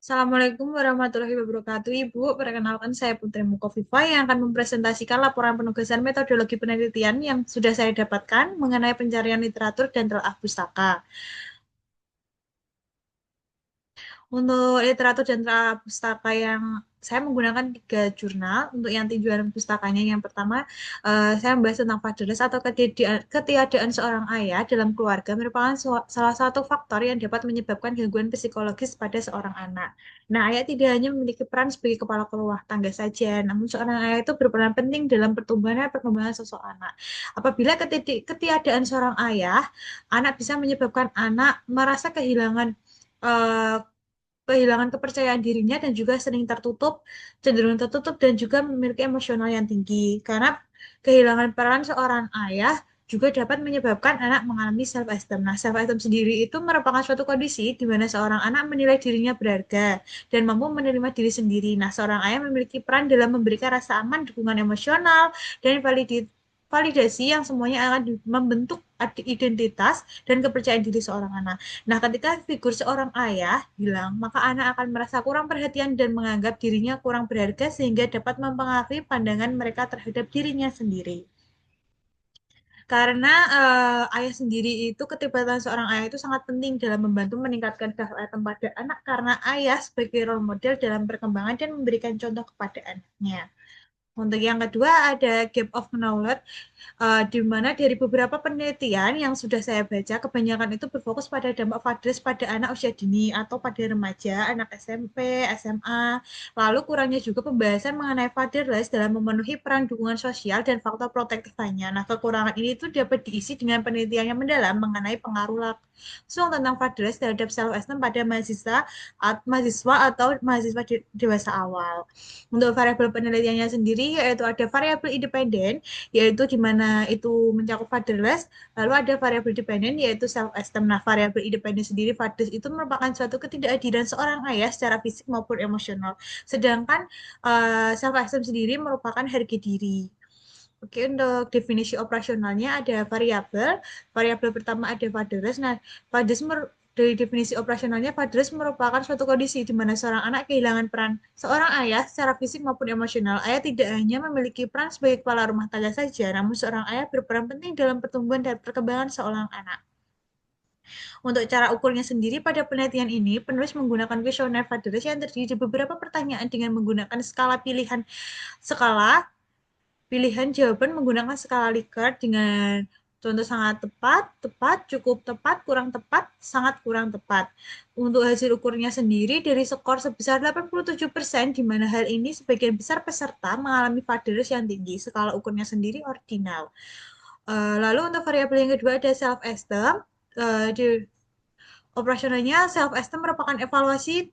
Assalamualaikum warahmatullahi wabarakatuh, Ibu. Perkenalkan saya Putri Mukofifa yang akan mempresentasikan laporan penugasan metodologi penelitian yang sudah saya dapatkan mengenai pencarian literatur dan telaah pustaka. Untuk literatur dan pustaka yang saya menggunakan 3 jurnal untuk yang tujuan pustakanya. Yang pertama, saya membahas tentang fatherless atau ketiadaan seorang ayah dalam keluarga merupakan salah satu faktor yang dapat menyebabkan gangguan psikologis pada seorang anak. Nah, ayah tidak hanya memiliki peran sebagai kepala rumah tangga saja, namun seorang ayah itu berperan penting dalam pertumbuhan dan perkembangan sosok anak. Apabila ketiadaan seorang ayah, anak bisa menyebabkan anak merasa eh, kehilangan kepercayaan dirinya dan juga sering tertutup, cenderung tertutup dan juga memiliki emosional yang tinggi. Karena kehilangan peran seorang ayah juga dapat menyebabkan anak mengalami self-esteem. Nah, self-esteem sendiri itu merupakan suatu kondisi di mana seorang anak menilai dirinya berharga dan mampu menerima diri sendiri. Nah, seorang ayah memiliki peran dalam memberikan rasa aman, dukungan emosional, dan validasi yang semuanya akan membentuk identitas dan kepercayaan diri seorang anak. Nah, ketika figur seorang ayah hilang, maka anak akan merasa kurang perhatian dan menganggap dirinya kurang berharga sehingga dapat mempengaruhi pandangan mereka terhadap dirinya sendiri. Karena ayah sendiri itu keterlibatan seorang ayah itu sangat penting dalam membantu meningkatkan self-esteem pada anak karena ayah sebagai role model dalam perkembangan dan memberikan contoh kepada anaknya. Untuk yang kedua ada gap of knowledge, di mana dari beberapa penelitian yang sudah saya baca, kebanyakan itu berfokus pada dampak fatherless pada anak usia dini atau pada remaja, anak SMP, SMA. Lalu kurangnya juga pembahasan mengenai fatherless dalam memenuhi peran dukungan sosial dan faktor protektif lainnya. Nah, kekurangan ini itu dapat diisi dengan penelitian yang mendalam mengenai pengaruh langsung tentang fatherless terhadap self-esteem pada mahasiswa atau mahasiswa dewasa awal. Untuk variabel penelitiannya sendiri, yaitu ada variabel independen, yaitu di mana itu mencakup fatherless, lalu ada variabel dependen, yaitu self-esteem. Nah, variabel independen sendiri, fatherless, itu merupakan suatu ketidakadilan seorang ayah secara fisik maupun emosional. Sedangkan self-esteem sendiri merupakan harga diri. Oke, untuk definisi operasionalnya ada variabel. Variabel pertama ada fatherless. Nah, fatherless dari definisi operasionalnya, fatherless merupakan suatu kondisi di mana seorang anak kehilangan peran seorang ayah secara fisik maupun emosional. Ayah tidak hanya memiliki peran sebagai kepala rumah tangga saja, namun seorang ayah berperan penting dalam pertumbuhan dan perkembangan seorang anak. Untuk cara ukurnya sendiri, pada penelitian ini, penulis menggunakan kuesioner fatherless yang terdiri dari beberapa pertanyaan dengan menggunakan skala pilihan jawaban menggunakan skala Likert dengan contoh sangat tepat, tepat, cukup tepat, kurang tepat, sangat kurang tepat. Untuk hasil ukurnya sendiri dari skor sebesar 87%, di mana hal ini sebagian besar peserta mengalami fatherless yang tinggi. Skala ukurnya sendiri ordinal. Lalu untuk variabel yang kedua ada self-esteem. Di operasionalnya self-esteem merupakan evaluasi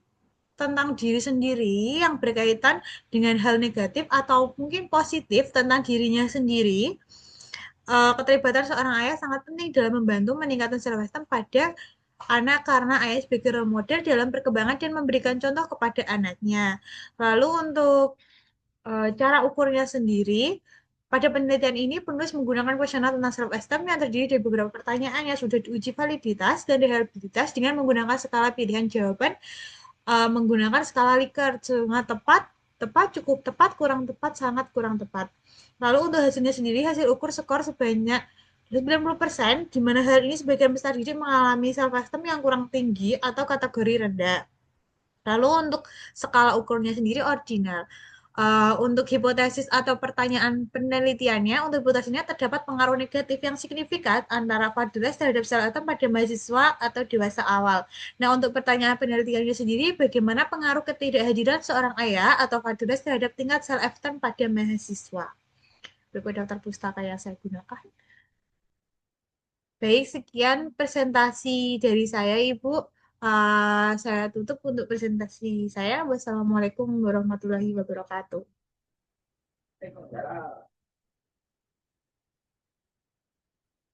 tentang diri sendiri yang berkaitan dengan hal negatif atau mungkin positif tentang dirinya sendiri. Keterlibatan seorang ayah sangat penting dalam membantu meningkatkan self-esteem pada anak karena ayah sebagai role model dalam perkembangan dan memberikan contoh kepada anaknya. Lalu untuk cara ukurnya sendiri, pada penelitian ini penulis menggunakan kuesioner tentang self-esteem yang terdiri dari beberapa pertanyaan yang sudah diuji validitas dan reliabilitas dengan menggunakan skala pilihan jawaban, menggunakan skala Likert, sangat tepat, tepat, cukup tepat, kurang tepat, sangat kurang tepat. Lalu untuk hasilnya sendiri, hasil ukur skor sebanyak 90%, di mana hal ini sebagian besar diri mengalami self-esteem yang kurang tinggi atau kategori rendah. Lalu untuk skala ukurnya sendiri ordinal. Untuk hipotesis atau pertanyaan penelitiannya, untuk hipotesisnya terdapat pengaruh negatif yang signifikan antara fatherless terhadap self-esteem pada mahasiswa atau dewasa awal. Nah, untuk pertanyaan penelitiannya sendiri, bagaimana pengaruh ketidakhadiran seorang ayah atau fatherless terhadap tingkat self-esteem pada mahasiswa? Berikut daftar pustaka yang saya gunakan. Baik, sekian presentasi dari saya, Ibu. Saya tutup untuk presentasi saya. Wassalamualaikum warahmatullahi wabarakatuh.